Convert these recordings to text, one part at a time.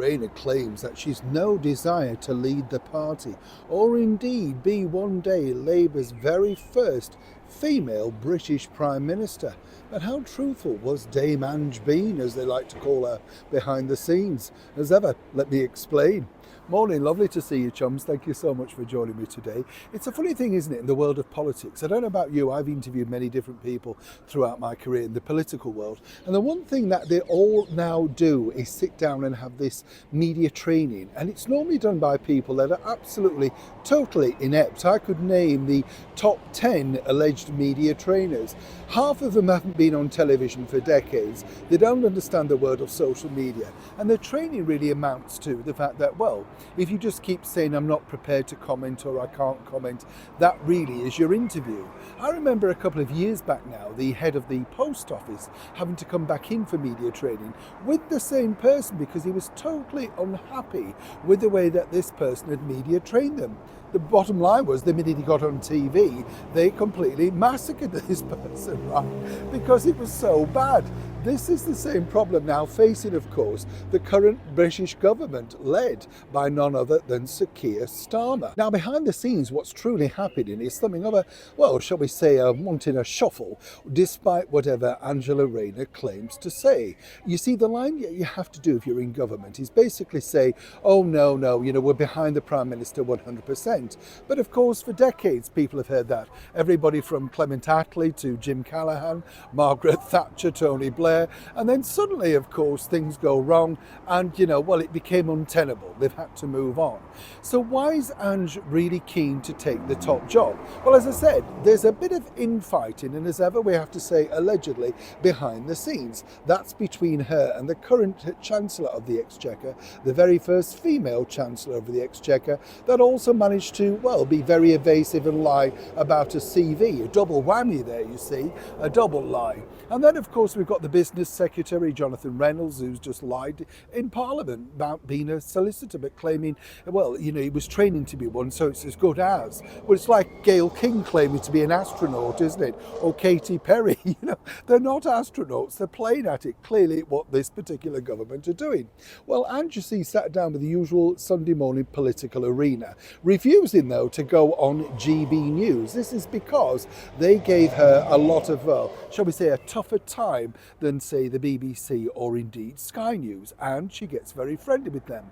Rayner claims that she's no desire to lead the party or indeed be one day Labour's very first female British Prime Minister. But how truthful was Dame Ange been, as they like to call her, behind the scenes? As ever, let me explain. Morning, lovely to see you, chums. Thank you so much for joining me today. It's a funny thing, isn't it, in the world of politics? I don't know about you, I've interviewed many different people throughout my career in the political world. And the one thing that they all now do is sit down and have this media training. And it's normally done by people that are absolutely, totally inept. I could name the top 10 alleged media trainers. Half of them haven't been on television for decades. They don't understand the world of social media. And their training really amounts to the fact that, well, if you just keep saying I'm not prepared to comment or I can't comment, that really is your interview. I remember a couple of years back now, the head of the post office having to come back in for media training with the same person because he was totally unhappy with the way that this person had media trained them. The bottom line was, the minute he got on TV, they completely massacred this person, right? Because it was so bad. This is the same problem now facing, of course, the current British government, led by none other than Sir Keir Starmer. Now, behind the scenes, what's truly happening is something of a, well, shall we say, wanting a shuffle, despite whatever Angela Rayner claims to say. You see, the line you have to do if you're in government is basically say, oh, no, we're behind the Prime Minister 100%. But of course, for decades, people have heard that. Everybody from Clement Attlee to Jim Callaghan, Margaret Thatcher, Tony Blair, and then suddenly, of course, things go wrong and, it became untenable. They've had to move on. So why is Ange really keen to take the top job? Well, as I said, there's a bit of infighting, and as ever, we have to say allegedly behind the scenes. That's between her and the current Chancellor of the Exchequer, the very first female Chancellor of the Exchequer, that also managed to, well, be very evasive and lie about a CV. A double whammy there, you see, a double lie. And then, of course, we've got the Business Secretary, Jonathan Reynolds, who's just lied in Parliament about being a solicitor, but claiming, well, he was training to be one, so it's as good as. Well, it's like Gail King claiming to be an astronaut, isn't it? Or Katy Perry, they're not astronauts, they're playing at it, clearly what this particular government are doing. Well, Ange, you see, sat down with the usual Sunday morning political arena, refusing, though, to go on GB News. This is because they gave her a lot of, well, shall we say, a tougher time than, say, the BBC or indeed Sky News, and she gets very friendly with them.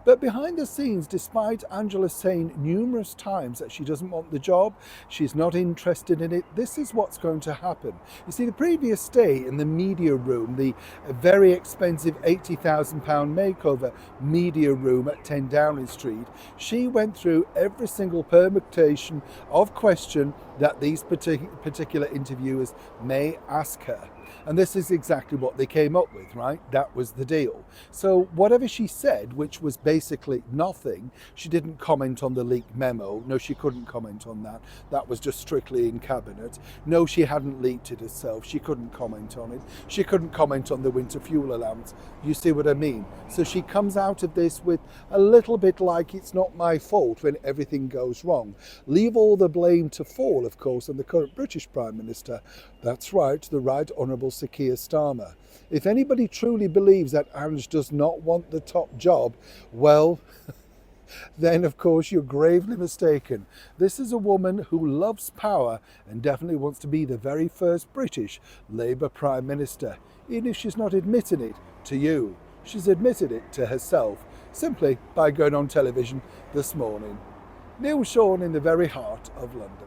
But behind the scenes, despite Angela saying numerous times that she doesn't want the job, she's not interested in it, this is what's going to happen. You see, the previous day in the media room, the very expensive £80,000 makeover media room at 10 Downing Street, she went through every single permutation of question that these particular interviewers may ask her. And this is exactly what they came up with, right? That was the deal. So whatever she said, which was basically nothing, she didn't comment on the leaked memo. No, she couldn't comment on that. That was just strictly in cabinet. No, she hadn't leaked it herself. She couldn't comment on it. She couldn't comment on the winter fuel allowance. You see what I mean? So she comes out of this with a little bit like it's not my fault when everything goes wrong. Leave all the blame to fall, of course, on the current British Prime Minister. That's right, the Right Honourable Sir Keir Starmer. If anybody truly believes that Ange does not want the top job, well, then of course you're gravely mistaken. This is a woman who loves power and definitely wants to be the very first British Labour Prime Minister. Even if she's not admitting it to you, she's admitted it to herself simply by going on television this morning. Neil Sean in the very heart of London.